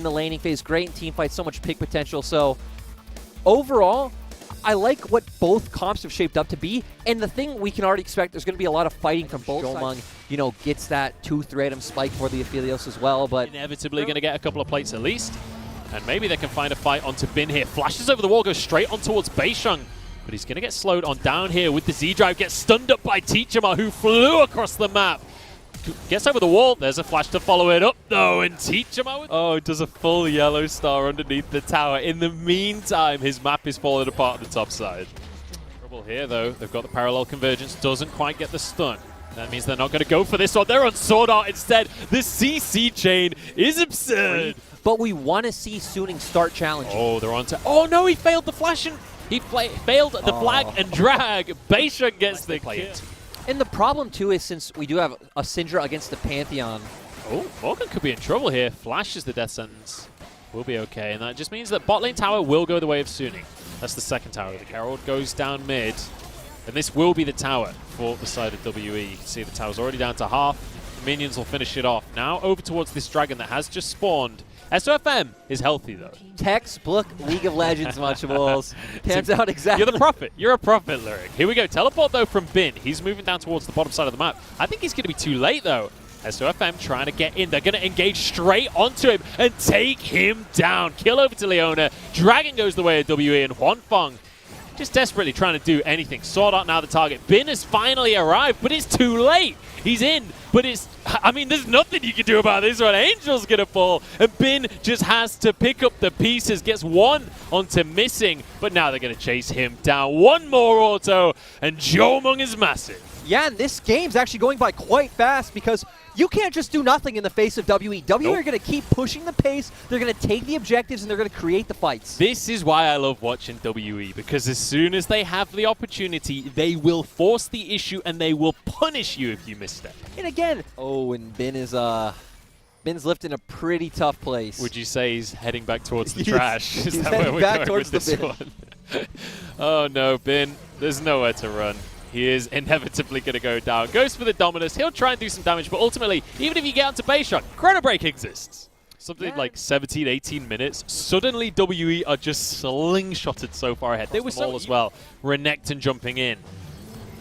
in the laning phase, great in team fights, so much pick potential. So overall, I like what both comps have shaped up to be, and the thing we can already expect, there's going to be a lot of fighting from both sides. You know, gets that 2-3 item spike for the Aphelios as well, but inevitably going to get a couple of plates at least, and maybe they can find a fight onto Bin here. Flashes over the wall, goes straight on towards Beisheng, but he's going to get slowed on down here with the Z-Drive, gets stunned up by Teachama, who flew across the map. Gets over the wall. There's a flash to follow it up, though, and Teachama does a full yellow star underneath the tower. In the meantime, his map is falling apart on the top side. Trouble here, though. They've got the parallel convergence. Doesn't quite get the stun. That means they're not going to go for this one. They're on Sword Art instead. The CC chain is absurd. But we want to see Suning start challenging. Oh, they're on to... Oh, no, he failed the flash and... He failed the flag and drag. Beisheng gets the kill. And the problem, too, is since we do have a Syndra against the Pantheon. Oh, Morgan could be in trouble here. Flashes the death sentence. We'll be okay. And that just means that bot lane tower will go the way of Suning. That's the second tower. The Herald goes down mid. And this will be the tower for the side of WE. You can see the tower's already down to half. The minions will finish it off. Now over towards this dragon that has just spawned. SOFM is healthy, though. Textbook League of Legends, Munchables. Pans out exactly. You're the prophet. You're a prophet, Lyric. Here we go. Teleport, though, from Bin. He's moving down towards the bottom side of the map. I think he's going to be too late, though. SOFM trying to get in. They're going to engage straight onto him and take him down. Kill over to Leona. Dragon goes the way of WE, and Huanfeng just desperately trying to do anything. Sword Art now the target. Bin has finally arrived, but it's too late. He's in, but it's... I mean, there's nothing you can do about this one. Angel's going to fall, and Bin just has to pick up the pieces. Gets one onto missing, but now they're going to chase him down. One more auto, and Jomung is massive. Yeah, and this game's actually going by quite fast because you can't just do nothing in the face of WE. WE are going to keep pushing the pace, they're going to take the objectives, and they're going to create the fights. This is why I love watching WE, because as soon as they have the opportunity, they will force the issue and they will punish you if you misstep. And again, and Bin is Bin's lifting a pretty tough place. Would you say he's heading back towards the trash? Is he's that where we're back going towards with this the one? Oh no, Bin, there's nowhere to run. He is inevitably going to go down. Goes for the Dominus. He'll try and do some damage, but ultimately, even if you get onto Beisheng, Chrono Break exists. Something like 17, 18 minutes. Suddenly, WE are just slingshotted so far ahead. They were so as well. Renekton jumping in.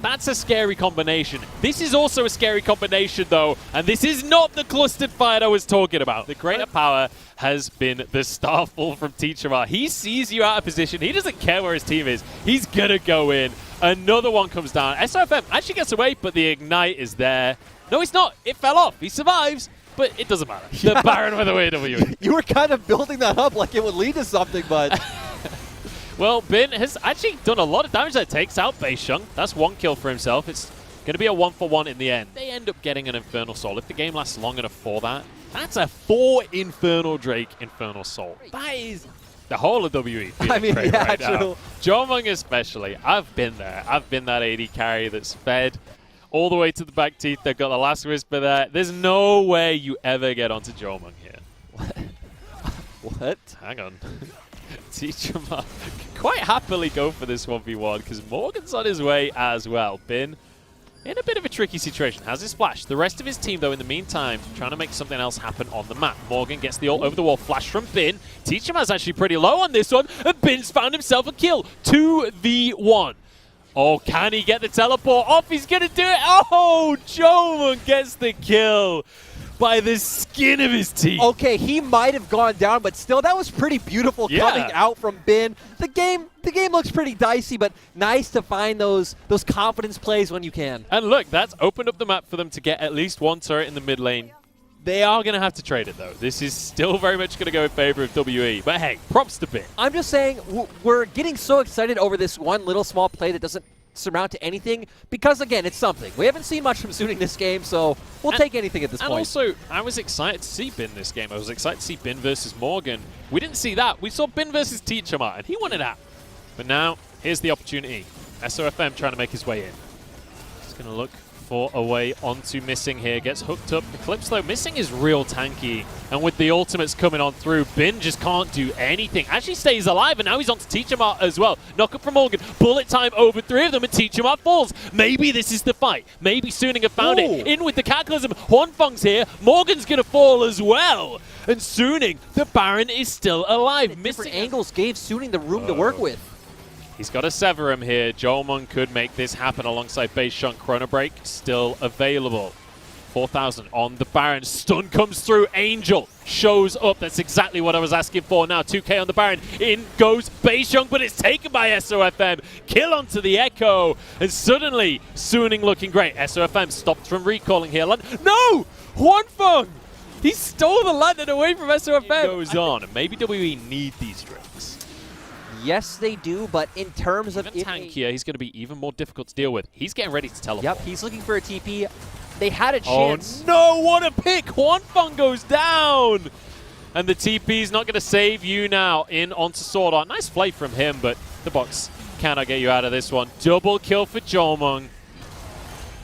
That's a scary combination. This is also a scary combination, though, and this is not the clustered fight I was talking about. The greater power has been the Starfall from Teachama. He sees you out of position. He doesn't care where his team is. He's going to go in. Another one comes down. SOFM actually gets away, but the Ignite is there. No, it's not. It fell off. He survives, but it doesn't matter. Yeah. The Baron with a way WE. You were kind of building that up like it would lead to something, but... Well, Bin has actually done a lot of damage that takes out Beisheng. That's one kill for himself. It's going to be a 1-for-1 in the end. They end up getting an Infernal Soul. If the game lasts long enough for that, that's a 4 Infernal Drake Infernal Soul. That is the whole of WE. I mean, yeah, right true. Now. Jomung especially. I've been there. I've been that AD carry that's fed all the way to the back teeth. They've got the last whisper there. There's no way you ever get onto Jomung here. What? Hang on. Teachama quite happily go for this 1v1 because Morgan's on his way as well. Bin in a bit of a tricky situation. Has his flash. The rest of his team, though, in the meantime, trying to make something else happen on the map. Morgan gets the ult over the wall flash from Bin. Teachama's actually pretty low on this one, and Bin's found himself a kill. 2v1. Oh, can he get the teleport off? He's going to do it. Oh, Jomung gets the kill by the skin of his teeth. Okay, he might have gone down, but still, that was pretty beautiful coming out from Bin. The game looks pretty dicey, but nice to find those confidence plays when you can. And look, that's opened up the map for them to get at least one turret in the mid lane. They are going to have to trade it, though. This is still very much going to go in favor of WE. But hey, props to Bin. I'm just saying, we're getting so excited over this one little small play that doesn't surmount to anything because, again, it's something. We haven't seen much from Suning this game, so we'll take anything at this point. And also, I was excited to see Bin this game. I was excited to see Bin versus Morgan. We didn't see that. We saw Bin versus Teachama, and he won it out. But now, here's the opportunity. SOFM trying to make his way in. He's going to look 4 away onto Missing here. Gets hooked up. Eclipse, though, Missing is real tanky. And with the ultimates coming on through, Bin just can't do anything. Actually stays alive, and now he's on to Teachermart as well. Knock up from Morgan. Bullet time over 3 of them, and Teachermart falls. Maybe this is the fight. Maybe Suning have found it. In with the Cataclysm. Huanfeng's here. Morgan's going to fall as well. And Suning, the Baron, is still alive. Different angles gave Suning the room to work with. He's got to sever him here. Jolmon could make this happen alongside Beishun. Chrono Break still available. 4,000 on the Baron. Stun comes through. Angel shows up. That's exactly what I was asking for now. 2K on the Baron. In goes Beishun, but it's taken by SOFM. Kill onto the Echo. And suddenly, Suning looking great. SOFM stopped from recalling here. No! Huanfeng! He stole the London away from SOFM. It goes on. Maybe WE need these drinks. Yes, they do, but in terms of tankier, he's going to be even more difficult to deal with. He's getting ready to teleport. Yep, he's looking for a TP. They had a chance. Oh no, what a pick! Huanfeng goes down! And the TP's not going to save you now. In onto Sword Art. Nice play from him, but the box cannot get you out of this one. Double kill for Jolmon.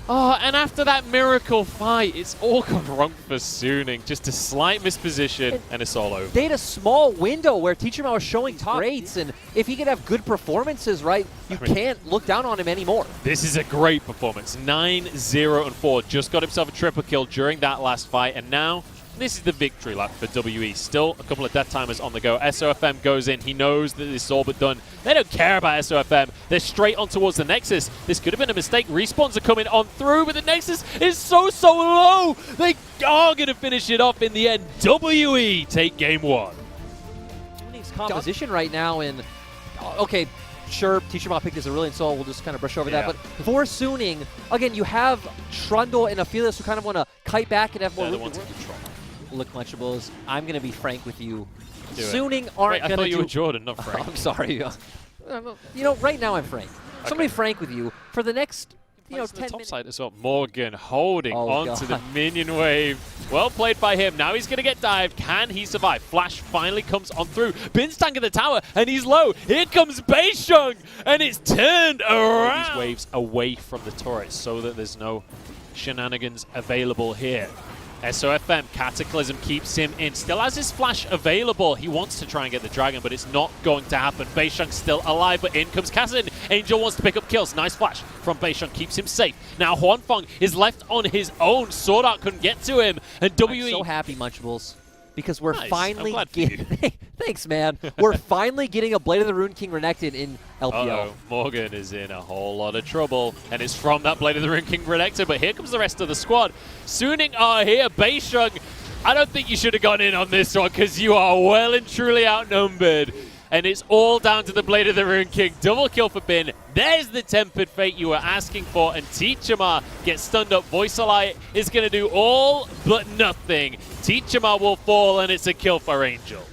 Oh, and after that miracle fight, it's all gone wrong for Suning. Just a slight misposition, and it's all over. They had a small window where Teachermart was showing top rates, and if he could have good performances, right, you can't look down on him anymore. This is a great performance. 9-0-4. Just got himself a triple kill during that last fight, and now this is the victory lap for WE. Still a couple of death timers on the go. SOFM goes in. He knows that this is all but done. They don't care about SOFM. They're straight on towards the Nexus. This could have been a mistake. Respawns are coming on through, but the Nexus is so low. They are going to finish it off in the end. WE take game 1. Suning's composition right now, and okay, sure, Teachermart picked as a Aurelion Soul. We'll just kind of brush over that. But for Suning, again, you have Trundle and Aphelios who kind of want to kite back and have more room to control. Look, Lunchables, I'm going to be frank with you. Suning aren't going to do... I thought you were Jordan, not Frank. I'm sorry. You know, right now I'm frank. So I'm going to be frank with you. For the next, 10 minutes... Side as well. Morgan holding onto the minion wave. Well played by him. Now he's going to get dived. Can he survive? Flash finally comes on through. Bin's tanking the tower, and he's low. Here comes Beishun, and it's turned around. These waves away from the turret so that there's no shenanigans available here. SOFM, Cataclysm keeps him in. Still has his flash available. He wants to try and get the dragon, but it's not going to happen. Beishun's still alive, but in comes Kazin. Angel wants to pick up kills. Nice flash from Beishun, keeps him safe. Now Huanfeng is left on his own. Sword Art couldn't get to him, and WE... I'm so happy, Munchables, because we're finally getting... Thanks, man. We're finally getting a Blade of the Rune King Renekton in LPL. Morgan is in a whole lot of trouble, and it's from that Blade of the Rune King Renekton, but here comes the rest of the squad. Suning are here. Beishun, I don't think you should have gone in on this one, because you are well and truly outnumbered. And it's all down to the Blade of the Rune King. Double kill for Bin. There's the tempered fate you were asking for. And Teachermart gets stunned up. Voicelite is going to do all but nothing. Teachermart will fall, and it's a kill for Angel.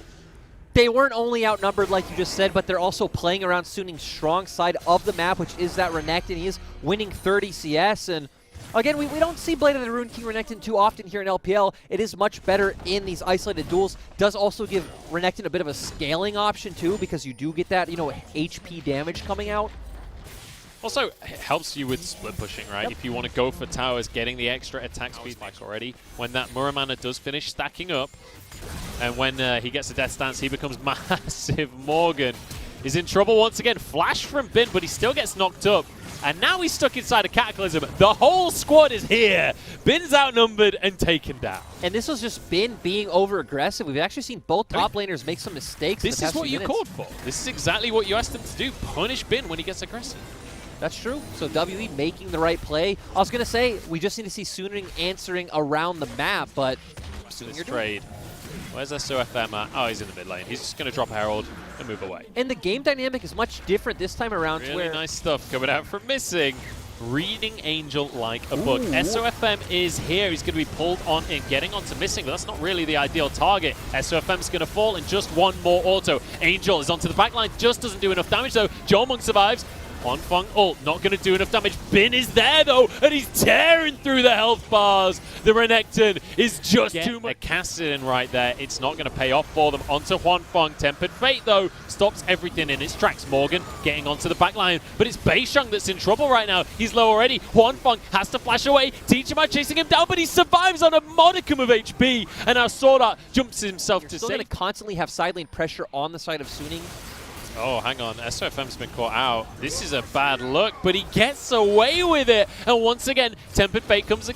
They weren't only outnumbered, like you just said, but they're also playing around Suning's strong side of the map, which is that Renekton. He is winning 30 CS, and again, we don't see Blade of the Rune King Renekton too often here in LPL. It is much better in these isolated duels. Does also give Renekton a bit of a scaling option too, because you do get that, HP damage coming out. Also, it helps you with split pushing, right? If you want to go for towers, getting the extra attack speed spikes already. When that Muramana does finish stacking up, and when he gets a death stance, he becomes massive. Morgan is in trouble once again. Flash from Bin, but he still gets knocked up. And now he's stuck inside a Cataclysm. The whole squad is here. Bin's outnumbered and taken down. And this was just Bin being over-aggressive. We've actually seen both top laners make some mistakes. This is what you called for. This is exactly what you asked him to do. Punish Bin when he gets aggressive. That's true. So WE making the right play. I was going to say, we just need to see Suning answering around the map, but... This trade. Where's SOFM at? Oh, he's in the mid lane. He's just going to drop Herald and move away. And the game dynamic is much different this time around. Really nice stuff coming out from Missing. Reading Angel like a book. SOFM is here. He's going to be pulled on and getting onto Missing, but that's not really the ideal target. SOFM's going to fall in just one more auto. Angel is onto the backline. Just doesn't do enough damage, though. Jolmon survives. Huanfeng ult, not going to do enough damage. Bin is there though, and he's tearing through the health bars. The Renekton is just too much. The Kassadin right there, it's not going to pay off for them. Onto Huanfeng. Tempered Fate though, stops everything in its tracks. Morgan getting onto the back line, but it's Beisheng that's in trouble right now. He's low already. Huanfeng has to flash away. Teacherma chasing him down, but he survives on a modicum of HP. And now Sword Art jumps himself to still going to constantly have side lane pressure on the side of Suning. Oh, hang on. SOFM's been caught out. This is a bad look, but he gets away with it. And once again, Tempered Fate comes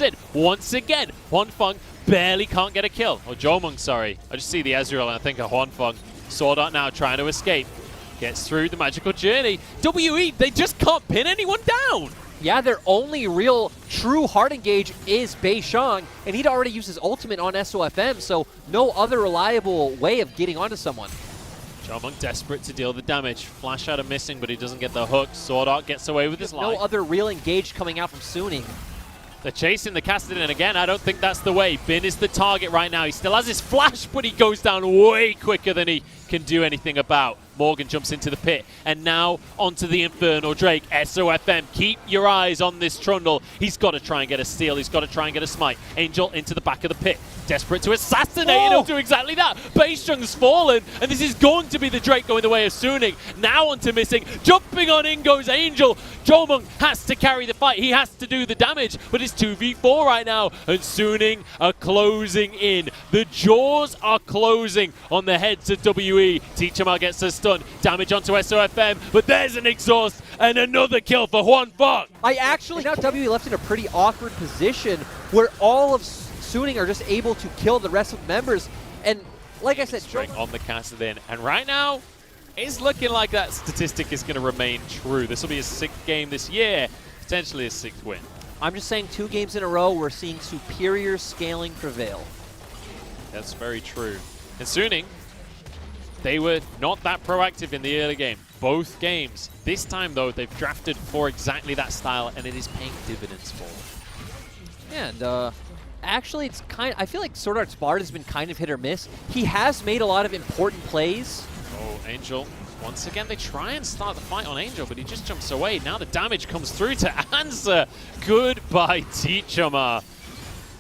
in. Once again, Huanfeng barely can't get a kill. Or Jomung, sorry. I just see the Ezreal and I think of Huanfeng. Sword Art now trying to escape. Gets through the magical journey. WE, they just can't pin anyone down. Yeah, their only real true hard engage is Beisheng, and he'd already used his ultimate on SOFM, so no other reliable way of getting onto someone. Jomung desperate to deal the damage. Flash out of missing, but he doesn't get the hook. Sword Art gets away with his life. No other real engage coming out from Suning. They're chasing the Kassadin, and again, I don't think that's the way. Bin is the target right now. He still has his flash, but he goes down way quicker than he can do anything about. Morgan jumps into the pit, and now onto the Infernal Drake. SOFM, keep your eyes on this Trundle. He's got to try and get a steal. He's got to try and get a smite. Angel into the back of the pit. Desperate to assassinate, and he'll do exactly that. Beisheng's fallen, and this is going to be the Drake going the way of Suning. Now onto missing. Jumping on in goes Angel. Jomung has to carry the fight. He has to do the damage, but it's 2v4 right now, and Suning are closing in. The jaws are closing on the heads of WE. Teacherma gets a stun. Damage onto SOFM, but there's an exhaust and another kill for Huanfeng. Now WE left in a pretty awkward position where all of Suning are just able to kill the rest of the members. And like I said, on the Kassadin. And right now, it's looking like that statistic is going to remain true. This will be his 6th game this year, potentially his 6th win. I'm just saying 2 games in a row, we're seeing superior scaling prevail. That's very true. And Suning, they were not that proactive in the early game. Both games. This time, though, they've drafted for exactly that style, and it is paying dividends for them. Yeah, and actually, it's I feel like Sword Art's Bard has been kind of hit or miss. He has made a lot of important plays. Oh, Angel. Once again, they try and start the fight on Angel, but he just jumps away. Now the damage comes through to answer. Goodbye, Teacherma.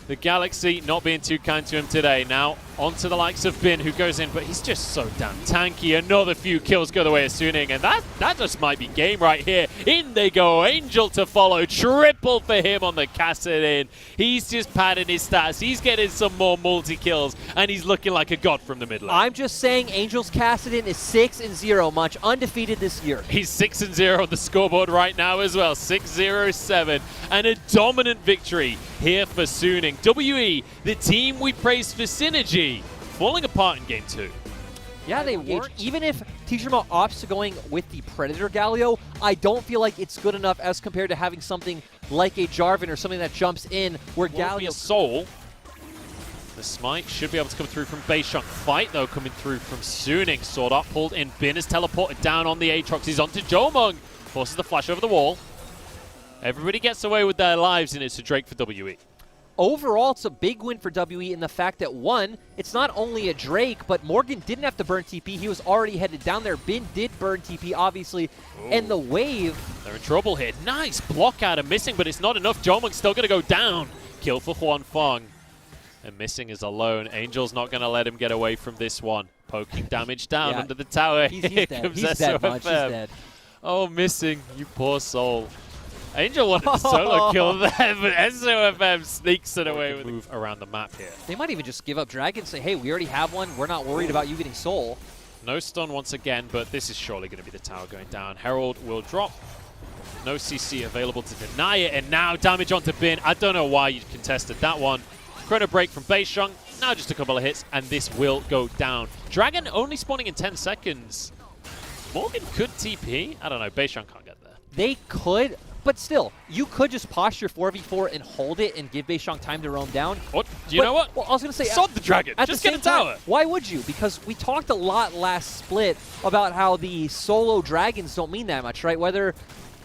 The Galaxy not being too kind to him today. Now onto the likes of Bin, who goes in, but he's just so damn tanky. Another few kills go the way of Suning, and that just might be game right here. In they go. Angel to follow. Triple for him on the Kassadin. He's just padding his stats. He's getting some more multi-kills, and he's looking like a god from the mid lane. I'm just saying Angel's Kassadin is 6-0, much undefeated this year. He's 6-0 on the scoreboard right now as well. 6-0-7, and a dominant victory here for Suning. WE, the team we praised for synergy, falling apart in game 2. Yeah, they weren't. Even if Teacherma opts to going with the Predator Galio, I don't feel like it's good enough as compared to having something like a Jarvan or something that jumps in where Galio... Soul. The smite should be able to come through from Beisheng. Fight, though, coming through from Suning. Sword Art pulled in. Bin is teleported down on the Aatrox. He's onto Jomung. Forces the flash over the wall. Everybody gets away with their lives, and it's a Drake for WE. Overall, it's a big win for WE in the fact that, one, it's not only a Drake, but Morgan didn't have to burn TP. He was already headed down there. Bin did burn TP, obviously, and the wave... They're in trouble here. Nice block out of missing, but it's not enough. Jomung's still going to go down. Kill for Huanfeng. And missing is alone. Angel's not going to let him get away from this one. Poking damage down under the tower. He's dead. He's dead, Munch. He's dead. Oh, missing. You poor soul. Angel wanted to solo kill there, but SOFM sneaks it away with move around the map here. They might even just give up Dragon and say, hey, we already have one. We're not worried about you getting soul. No stun once again, but this is surely going to be the tower going down. Herald will drop. No CC available to deny it, and now damage onto Bin. I don't know why you contested that one. Chrono break from Beisheng. Now just a couple of hits, and this will go down. Dragon only spawning in 10 seconds. Morgan could TP. I don't know. Beisheng can't get there. They could... But still, you could just posture 4v4 and hold it and give Beisheng time to roam down. What? Do you know what? Well, I was going to say... Sod the Dragon. Just get a tower. Why would you? Because we talked a lot last split about how the solo dragons don't mean that much, right? Whether,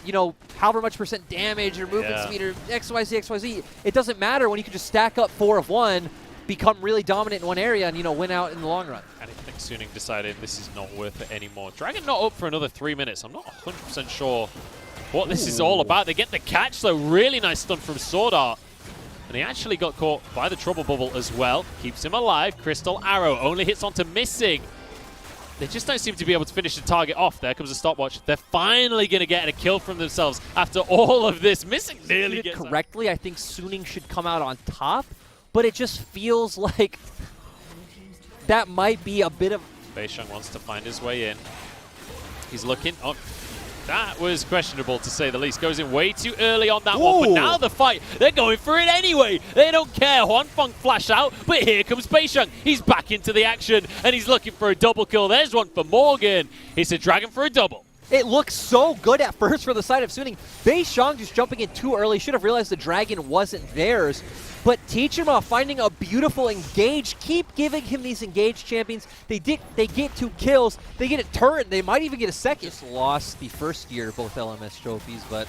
you know, however much % damage or movement speed or XYZ, it doesn't matter when you can just stack up 4 of 1 become really dominant in one area and, you know, win out in the long run. And I think Suning decided this is not worth it anymore. Dragon not up for another 3 minutes. I'm not 100% sure what this is all about. They get the catch, though. Really nice stun from Sword Art. And he actually got caught by the Trouble Bubble as well. Keeps him alive. Crystal Arrow only hits onto Missing. They just don't seem to be able to finish the target off. There comes a stopwatch. They're finally going to get a kill from themselves after all of this. Missing nearly gets correctly. I think Suning should come out on top, but it just feels like that might be a bit of... Beishang wants to find his way in. He's looking. Oh, that was questionable, to say the least. Goes in way too early on that one, but now the fight, they're going for it anyway. They don't care. Huanfeng flash out, but here comes Beishang. He's back into the action, and he's looking for a double kill. There's one for Morgan. It's a Dragon for a double. It looks so good at first for the side of Suning. Beishang just jumping in too early. Should have realized the Dragon wasn't theirs. But Teachima finding a beautiful engage. Keep giving him these engaged champions. They get 2 kills. They get a turret. They might even get a second. Just lost the first year both LMS trophies, but...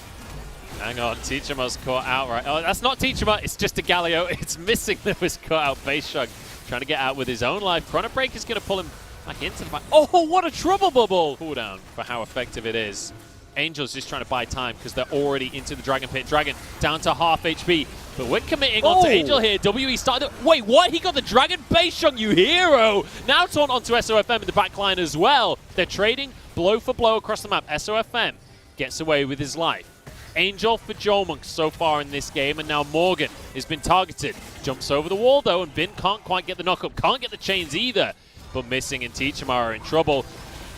Hang on, Teachima's caught outright. Oh, that's not Teachima. It's just a Galio. It's Missing that was caught out. Beishang trying to get out with his own life. Chrono Break is going to pull him back into the fight. Oh, what a Trouble Bubble! Cooldown for how effective it is. Angel's just trying to buy time because they're already into the Dragon Pit. Dragon down to half HP. But we're committing onto Angel here. WE started. Wait, what? He got the Dragon Beishang, you hero! Now taunt onto SOFM in the backline as well. They're trading blow for blow across the map. SOFM gets away with his life. Angel for Jomunk so far in this game, and now Morgan has been targeted. Jumps over the wall though, and Bin can't quite get the knockup. Can't get the chains either. But Missing and Teachima are in trouble.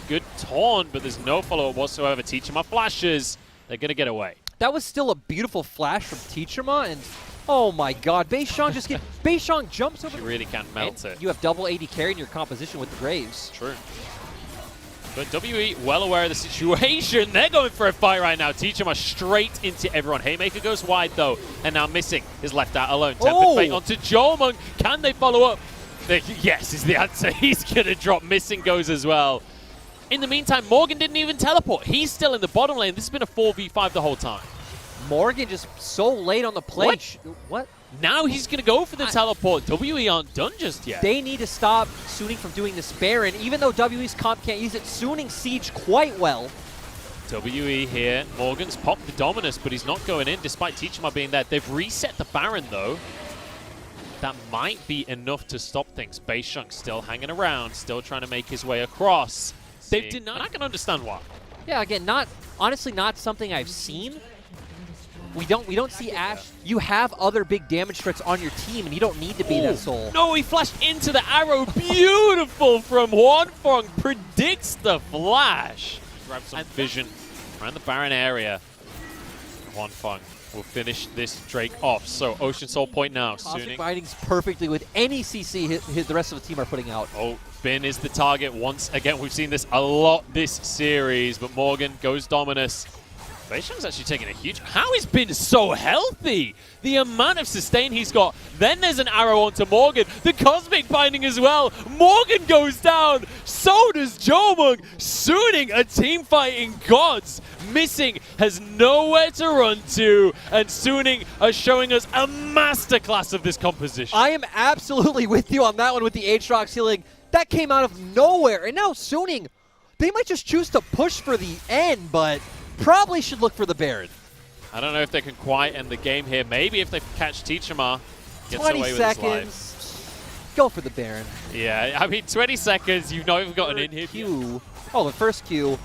Good taunt, but there's no follow-up whatsoever. Teachima flashes. They're going to get away. That was still a beautiful flash from Teachima, and oh my god, Beishang just get... Beishang jumps over... You really can't melt it. You have double AD carry in your composition with the Graves. True. But WE well aware of the situation. They're going for a fight right now. Teachima straight into everyone. Haymaker goes wide though, and now Missing is left out alone. Tempered Fate onto Jomung. Can they follow up? Yes is the answer. He's going to drop. Missing goes as well. In the meantime, Morgan didn't even teleport. He's still in the bottom lane. This has been a 4v5 the whole time. Morgan just so late on the play. What? Now he's going to go for the teleport. WE aren't done just yet. They need to stop Suning from doing this Baron. Even though WE's comp can't use it, Suning siege quite well. WE here. Morgan's popped the Dominus, but he's not going in despite Teachima being there. They've reset the Baron, though. That might be enough to stop things. Beishang still hanging around, still trying to make his way across. They've denied. I can understand why. Yeah, again, honestly not something I've seen. We don't see Ash. You have other big damage threats on your team, and you don't need to be that soul. No, he flashed into the arrow. Beautiful from Huanfeng. Predicts the flash. Grab some vision around the Baron area. Huanfeng will finish this Drake off. So Ocean Soul point now. Cosmic Bindings perfectly with any CC the rest of the team are putting out. Oh, Bin is the target once again. We've seen this a lot this series, but Morgan goes Dominus. Beishang's actually taking a huge... How is Bin so healthy? The amount of sustain he's got. Then there's an arrow onto Morgan. The Cosmic Binding as well. Morgan goes down. So does Jomung. Suning a team fighting gods. Missing has nowhere to run to. And Suning are showing us a masterclass of this composition. I am absolutely with you on that one with the Aatrox healing. That came out of nowhere. And now Suning, they might just choose to push for the end, but... probably should look for the Baron. I don't know if they can quite end the game here. Maybe if they catch Teachima, gets 20 away with seconds. his life. Go for the Baron. Yeah, I mean, 20 seconds, you've not even gotten in here. Q. Oh, the first Q.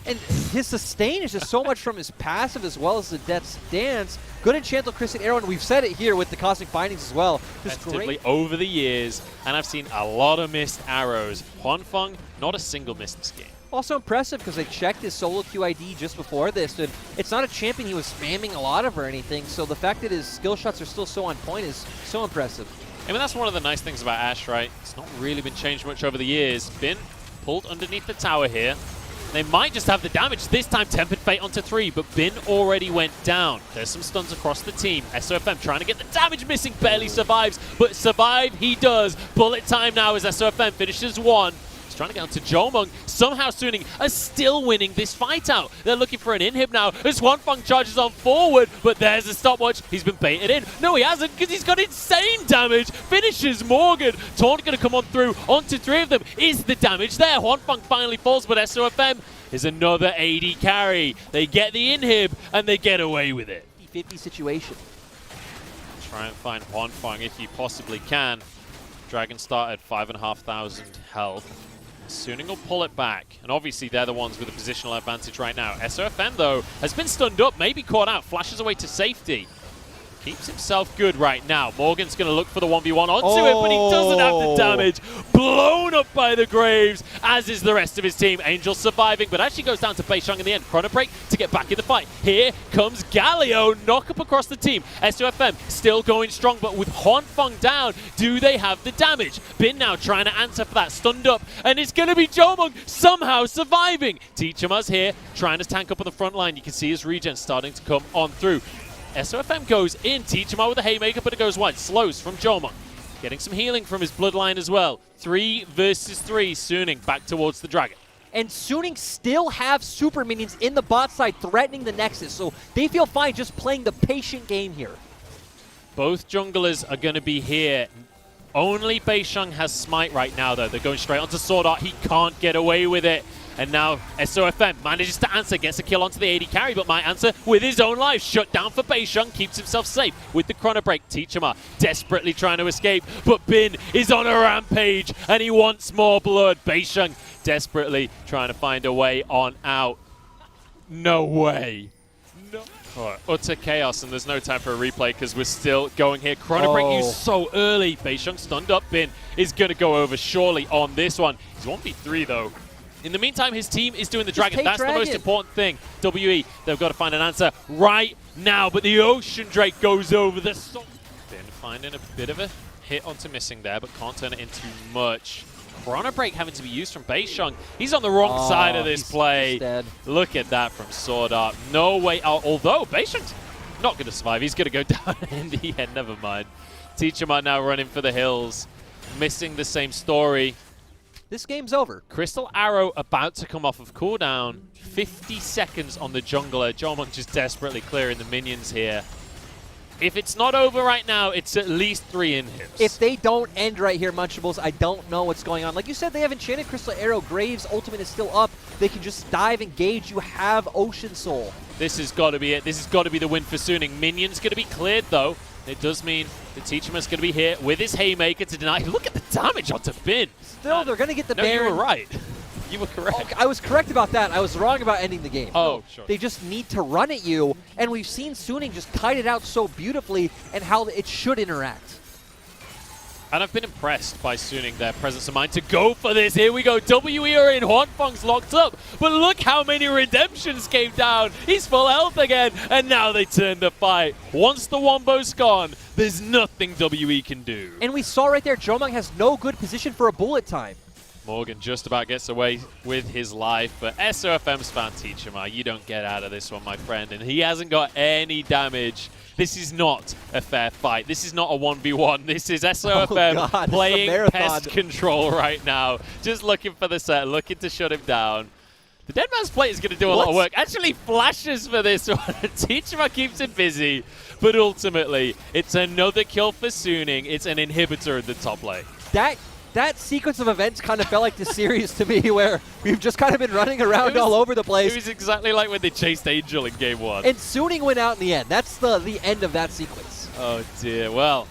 And his sustain is just so much from his passive as well as the Death's Dance. Good Enchantal Crescent Arrow, and we've said it here with the Cosmic Bindings as well. Just great. Over the years, and I've seen a lot of missed arrows. Huanfeng, not a single miss this game. Also impressive because they checked his solo QID just before this, and it's not a champion he was spamming a lot of or anything, so the fact that his skill shots are still so on point is so impressive. I mean, that's one of the nice things about Ash, right? It's not really been changed much over the years. Bin pulled underneath the tower here. They might just have the damage. This time, Tempered Fate onto 3, but Bin already went down. There's some stuns across the team. SOFM trying to get the damage. Missing barely survives, but survive he does. Bullet time now as SOFM finishes 1. trying to get onto Jomung. Somehow Suning are still winning this fight out. They're looking for an inhib now as Hwanfeng charges on forward, but there's a stopwatch. He's been baited in. No, he hasn't, because he's got insane damage. Finishes Morgan. Taunt going to come on through onto 3 of them. Is the damage there? Hwanfeng finally falls, but SOFM is another AD carry. They get the inhib, and they get away with it. 50-50 situation. Try and find Hwanfeng if you possibly can. Dragon start at 5,500 health. Suning will pull it back, and obviously they're the ones with a positional advantage right now. SOFM, though, has been stunned up, maybe caught out, flashes away to safety. Keeps himself good right now. Morgan's going to look for the 1v1 onto it, but he doesn't have the damage. Blown up by the Graves, as is the rest of his team. Angel surviving, but actually goes down to Beishang in the end. Chrono Break to get back in the fight. Here comes Galio, knock up across the team. SOFM still going strong, but with Hwanfeng down, do they have the damage? Bin now trying to answer for that, stunned up, and it's going to be Jomung somehow surviving. Teacherma's here, trying to tank up on the front line. You can see his regen starting to come on through. SOFM goes in, Teacherma with a haymaker, but it goes wide. Slows from Jomung. Getting some healing from his bloodline as well. 3 versus 3, Suning back towards the Dragon. And Suning still have super minions in the bot side threatening the Nexus, so they feel fine just playing the patient game here. Both junglers are going to be here. Only Beishang has Smite right now, though. They're going straight onto Sword Art. He can't get away with it. And now SOFM manages to answer, gets a kill onto the AD carry, but might answer with his own life. Shut down for Beishang, keeps himself safe with the Chrono Break. Teacherma desperately trying to escape, but Bin is on a rampage, and he wants more blood. Beishang desperately trying to find a way on out. No way. No. Right, utter chaos, and there's no time for a replay because we're still going here. Chrono Break used so early. Beishang stunned up. Bin is going to go over surely on this one. He's 1v3 though. In the meantime, his team is doing the Dragon. That's the most important thing. WE, they've got to find an answer right now, but the Ocean Drake goes over the sun. Bin finding a bit of a hit onto missing there, but can't turn it into much. Chrono Break having to be used from Beishang. He's on the wrong side of this play. Look at that from Sword Art. No way out, although Beishang's not going to survive. He's going to go down in the end. Never mind. Teacherma now running for the hills. Missing the same story. This game's over. Crystal Arrow about to come off of cooldown. 50 seconds on the jungler. Jomung just desperately clearing the minions here. If it's not over right now, it's at least 3 inhibs. If they don't end right here, Munchables, I don't know what's going on. Like you said, they have enchanted Crystal Arrow. Graves' ultimate is still up. They can just dive, engage. You have Ocean Soul. This has got to be it. This has got to be the win for Suning. Minions going to be cleared, though. It does mean the Teacherma's going to be here with his haymaker to deny. Look at the damage onto Bin. Still, they're going to get the Baron. No, you were right. You were correct. Oh, I was correct about that. I was wrong about ending the game. Oh, sure. They just need to run at you, and we've seen Suning just kite it out so beautifully and how it should interact. And I've been impressed by Suning, their presence of mind to go for this. Here we go. WE are in. Hwanfeng's locked up. But look how many redemptions came down. He's full health again. And now they turn the fight. Once the Wombo's gone, there's nothing WE can do. And we saw right there, Jomung has no good position for a bullet time. Morgan just about gets away with his life, but SOFM's found Teacherma. You don't get out of this one, my friend. And he hasn't got any damage. This is not a fair fight. This is not a 1v1. This is SOFM playing pest control right now. Just looking for the set, looking to shut him down. The Dead Man's Plate is going to do a lot of work. Actually flashes for this one. Teacherma keeps him busy, but ultimately, it's another kill for Suning. It's an inhibitor in the top lane. That sequence of events kind of felt like the series to me, where we've just kind of been running around all over the place. It was exactly like when they chased Angel in game 1. And Suning went out in the end. That's the end of that sequence. Oh dear. Well,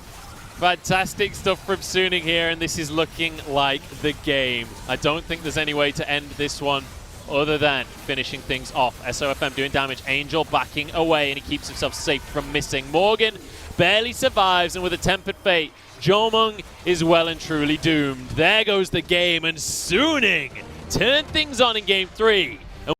fantastic stuff from Suning here, and this is looking like the game. I don't think there's any way to end this one other than finishing things off. SOFM doing damage. Angel backing away, and he keeps himself safe from missing. Morgan barely survives, and with a tempered fate, Jomung is well and truly doomed. There goes the game, and Suning turned things on in game 3.